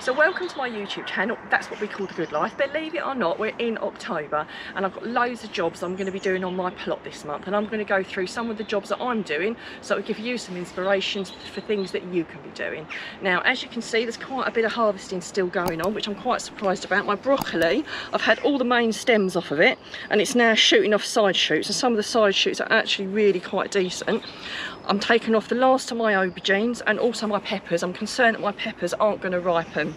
So welcome to my YouTube channel. That's what we call the good life. Believe it or not, we're in October and I've got loads of jobs I'm going to be doing on my plot this month, and I'm going to go through some of the jobs that I'm doing so it'll give you some inspirations for things that you can be doing. Now, as you can see, there's quite a bit of harvesting still going on, which I'm quite surprised about. My broccoli, I've had all the main stems off of it and it's now shooting off side shoots, and some of the side shoots are actually really quite decent. I'm taking off the last of my aubergines and also my peppers. I'm concerned that my peppers aren't going to ripen.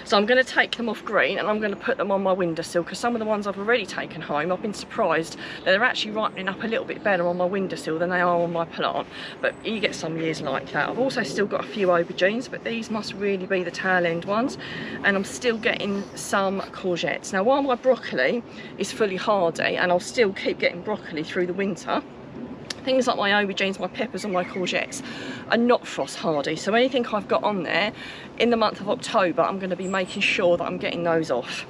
So I'm going to take them off green and I'm going to put them on my windowsill, because some of the ones I've already taken home, I've been surprised that they're actually ripening up a little bit better on my windowsill than they are on my plant. But you get some years like that. I've also still got a few aubergines, but these must really be the tail end ones. And I'm still getting some courgettes. Now, while my broccoli is fully hardy and I'll still keep getting broccoli through the winter, things like my aubergines, my peppers and my courgettes are not frost hardy. So anything I've got on there in the month of October, I'm going to be making sure that I'm getting those off.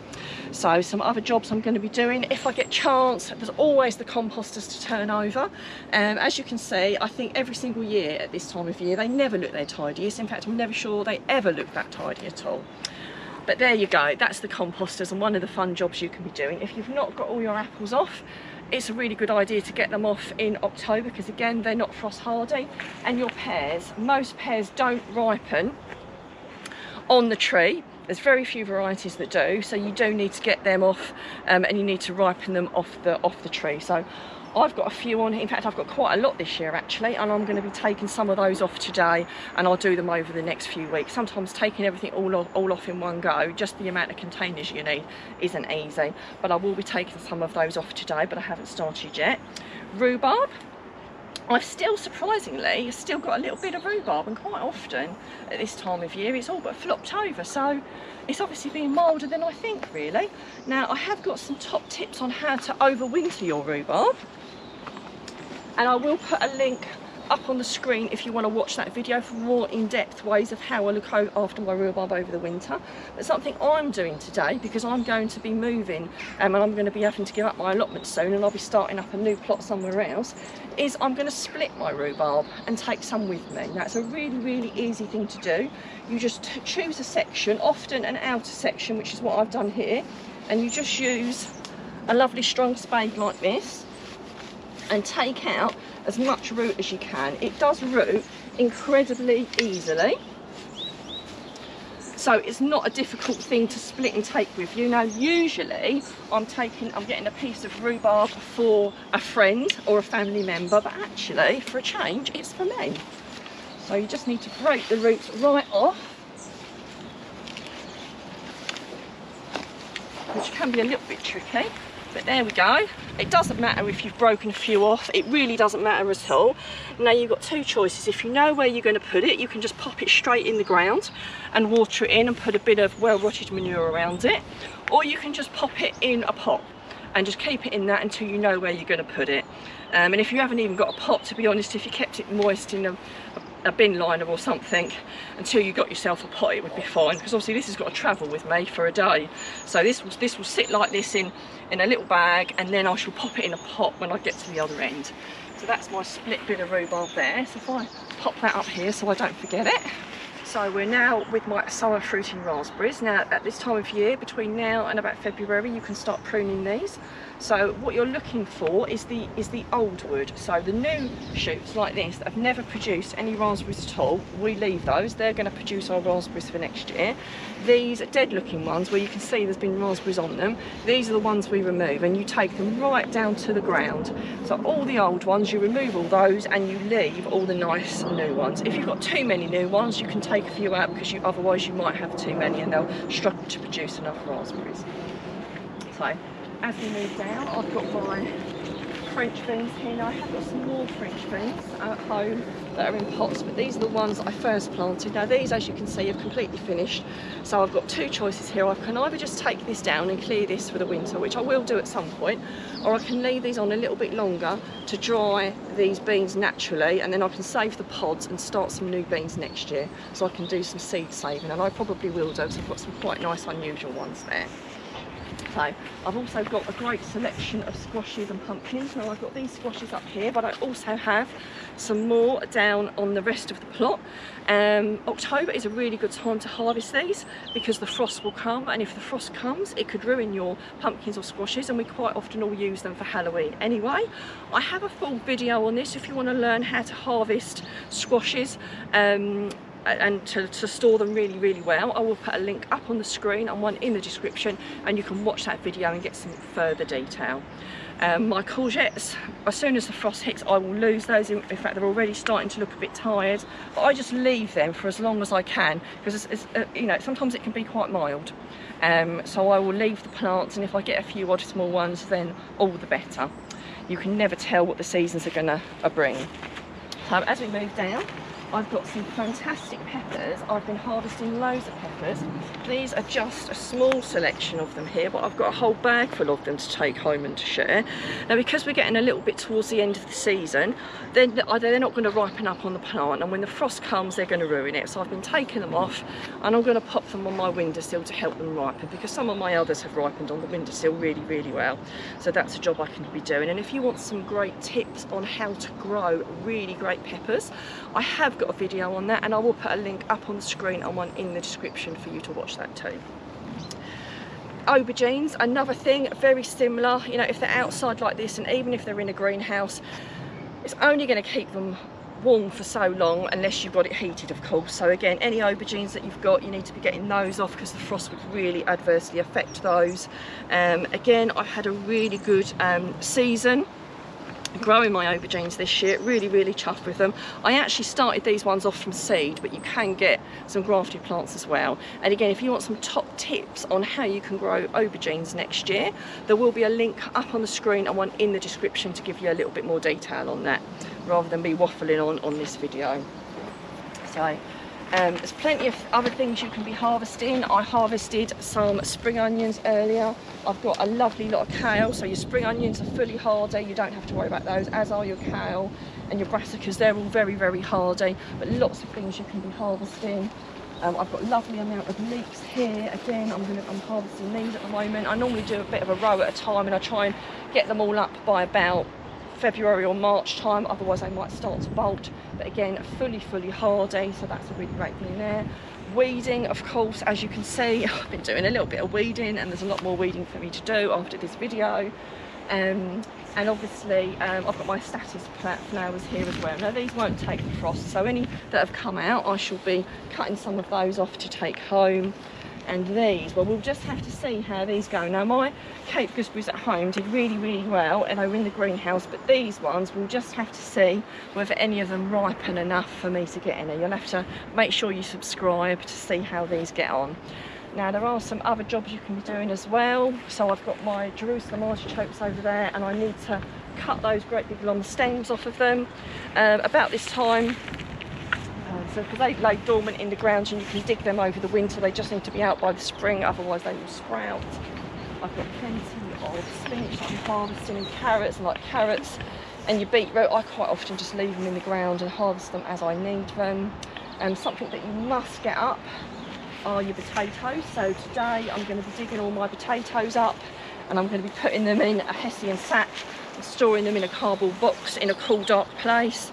So some other jobs I'm going to be doing, if I get chance, there's always the composters to turn over. As you can see, I think every single year at this time of year, they never look their tidiest. In fact, I'm never sure they ever look that tidy at all. But there you go, that's the composters and one of the fun jobs you can be doing. If you've not got all your apples off, it's a really good idea to get them off in October, because again, they're not frost hardy. And your pears, most pears don't ripen on the tree. There's very few varieties that do, so you do need to get them off and you need to ripen them off the tree. So I've got a few on. In fact, I've got quite a lot this year actually, and I'm going to be taking some of those off today, and I'll do them over the next few weeks. Sometimes taking everything all off in one go, just the amount of containers you need, isn't easy. But I will be taking some of those off today, but I haven't started yet. Rhubarb, I've still surprisingly still got a little bit of rhubarb, and quite often at this time of year it's all but flopped over, so it's obviously been milder than I think really. Now, I have got some top tips on how to overwinter your rhubarb, and I will put a link up on the screen if you want to watch that video for more in-depth ways of how I look after my rhubarb over the winter. But something I'm doing today, because I'm going to be moving and I'm going to be having to give up my allotment soon, and I'll be starting up a new plot somewhere else, is I'm going to split my rhubarb and take some with me. Now, it's a really easy thing to do. You just choose a section, often an outer section, which is what I've done here, and you just use a lovely strong spade like this and take out as much root as you can. It does root incredibly easily, so it's not a difficult thing to split and take with you. Now, usually I'm getting a piece of rhubarb for a friend or a family member, but actually for a change it's for me. So you just need to break the roots right off, which can be a little bit tricky. But there we go. It doesn't matter if you've broken a few off, it really doesn't matter at all. Now, you've got two choices. If you know where you're going to put it, you can just pop it straight in the ground and water it in and put a bit of well-rotted manure around it, or you can just pop it in a pot and just keep it in that until you know where you're going to put it. And if you haven't even got a pot, to be honest, if you kept it moist in a bin liner or something until you got yourself a pot, it would be fine, because obviously this has got to travel with me for a day. So this will sit like this in a little bag, and then I shall pop it in a pot when I get to the other end. So that's my split bit of rhubarb there. So if I pop that up here so I don't forget it. So we're now with my sour fruiting raspberries. Now, at this time of year, between now and about February, you can start pruning these. So what you're looking for is the old wood. So the new shoots like this that have never produced any raspberries at all, we leave those. They're going to produce our raspberries for next year. These dead looking ones where you can see there's been raspberries on them, these are the ones we remove, and you take them right down to the ground. So all the old ones, you remove all those and you leave all the nice new ones. If you've got too many new ones, you can take a few out, because otherwise you might have too many and they'll struggle to produce enough raspberries. So as we move down, I've got my French beans here. Now, I have got some more French beans at home that are in pots, but these are the ones that I first planted. Now, these, as you can see, have completely finished. So I've got two choices here. I can either just take this down and clear this for the winter, which I will do at some point, or I can leave these on a little bit longer to dry these beans naturally, and then I can save the pods and start some new beans next year, so I can do some seed saving, and I probably will do, because I've got some quite nice unusual ones there. So I've also got a great selection of squashes and pumpkins. Now I've got these squashes up here, but I also have some more down on the rest of the plot. October is a really good time to harvest these because the frost will come, and if the frost comes it could ruin your pumpkins or squashes, and we quite often all use them for Halloween anyway. I have a full video on this if you want to learn how to harvest squashes and to store them really well. I will put a link up on the screen and one in the description, and you can watch that video and get some further detail. My courgettes, as soon as the frost hits, I will lose those. In fact, they're already starting to look a bit tired, but I just leave them for as long as I can because you know, sometimes it can be quite mild. So I will leave the plants, and if I get a few odd small ones, then all the better. You can never tell what the seasons are gonna bring. So as we move down, I've got some fantastic peppers. I've been harvesting loads of peppers. These are just a small selection of them here, but I've got a whole bag full of them to take home and to share. Now, because we're getting a little bit towards the end of the season, they're not going to ripen up on the plant, and when the frost comes, they're going to ruin it. So I've been taking them off, and I'm going to pop them on my windowsill to help them ripen, because some of my others have ripened on the windowsill really well. So that's a job I can be doing. And if you want some great tips on how to grow really great peppers, I have got a video on that, and I will put a link up on the screen and one in the description for you to watch that too. Aubergines, another thing very similar. You know, if they're outside like this, and even if they're in a greenhouse, it's only going to keep them warm for so long unless you've got it heated, of course. So again, any aubergines that you've got, you need to be getting those off because the frost would really adversely affect those. Again, I've had a really good season growing my aubergines this year. Really chuffed with them. I actually started these ones off from seed, but you can get some grafted plants as well. And again, if you want some top tips on how you can grow aubergines next year, there will be a link up on the screen and one in the description to give you a little bit more detail on that, rather than me waffling on this video. So there's plenty of other things you can be harvesting. I harvested some spring onions earlier. I've got a lovely lot of kale, so your spring onions are fully hardy, you don't have to worry about those, as are your kale and your brassicas. They're all very hardy, but lots of things you can be harvesting. I've got a lovely amount of leeks here. Again, I'm harvesting these at the moment. I normally do a bit of a row at a time, and I try and get them all up by about February or March time, otherwise they might start to bolt. But again, fully hardy, so that's a really great thing there. Weeding, of course, as you can see, I've been doing a little bit of weeding, and there's a lot more weeding for me to do after this video. And obviously I've got my status flowers here as well. Now these won't take the frost, so any that have come out, I shall be cutting some of those off to take home. And these, well, we'll just have to see how these go. Now my Cape gooseberries at home did really well, and they were in the greenhouse, but these ones, we'll just have to see whether any of them ripen enough for me to get any. You'll have to make sure you subscribe to see how these get on. Now there are some other jobs you can be doing as well. So I've got my Jerusalem artichokes over there, and I need to cut those great big long stems off of them about this time. So because they lay dormant in the ground, and you can dig them over the winter, they just need to be out by the spring, otherwise they will sprout. I've got plenty of spinach that I'm harvesting, and carrots, and like carrots and your beetroot, I quite often just leave them in the ground and harvest them as I need them. And something that you must get up are your potatoes. So today I'm going to be digging all my potatoes up, and I'm going to be putting them in a hessian sack and storing them in a cardboard box in a cool dark place.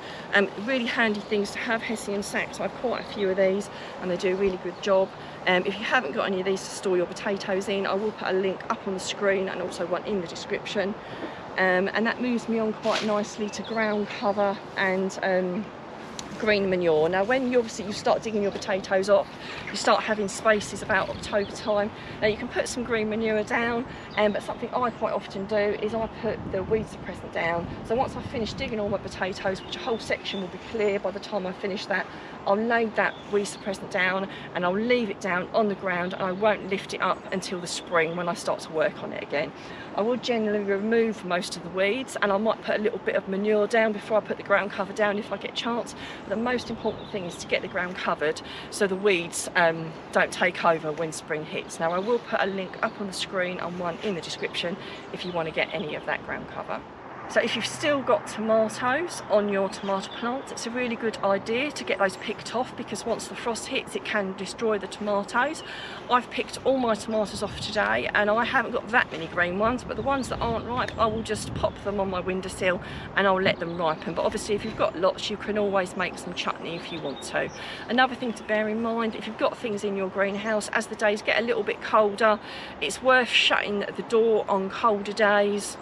Really handy things to have, hessian sacks. I have quite a few of these, and they do a really good job. If you haven't got any of these to store your potatoes in, I will put a link up on the screen and also one in the description. And that moves me on quite nicely to ground cover and green manure. Now when you start digging your potatoes up, you start having spaces about October time. Now you can put some green manure down, but something I quite often do is I put the weed suppressant down. So once I've finished digging all my potatoes, which a whole section will be clear by the time I finish that, I'll lay that weed suppressant down, and I'll leave it down on the ground, and I won't lift it up until the spring when I start to work on it again. I will generally remove most of the weeds, and I might put a little bit of manure down before I put the ground cover down if I get a chance. But the most important thing is to get the ground covered so the weeds don't take over when spring hits. Now I will put a link up on the screen and one in the description if you want to get any of that ground cover. So if you've still got tomatoes on your tomato plants, it's a really good idea to get those picked off, because once the frost hits it can destroy the tomatoes. I've picked all my tomatoes off today and I haven't got that many green ones, but the ones that aren't ripe I will just pop them on my windowsill and I'll let them ripen. But obviously if you've got lots you can always make some chutney if you want to. Another thing to bear in mind, if you've got things in your greenhouse, as the days get a little bit colder, it's worth shutting the door on colder days.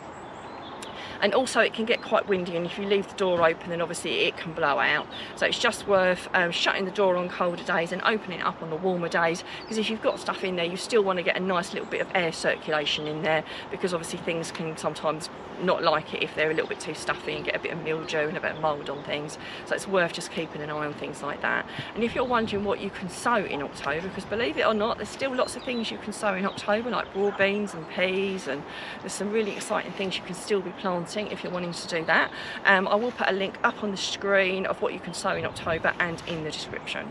And also it can get quite windy, and if you leave the door open then obviously it can blow out. So it's just worth shutting the door on colder days and opening it up on the warmer days, because if you've got stuff in there you still want to get a nice little bit of air circulation in there, because obviously things can sometimes not like it if they're a little bit too stuffy and get a bit of mildew and a bit of mould on things. So it's worth just keeping an eye on things like that. And if you're wondering what you can sow in October, because believe it or not there's still lots of things you can sow in October, like raw beans and peas, and there's some really exciting things you can still be planting if you're wanting to do that. I will put a link up on the screen of what you can sow in October and in the description.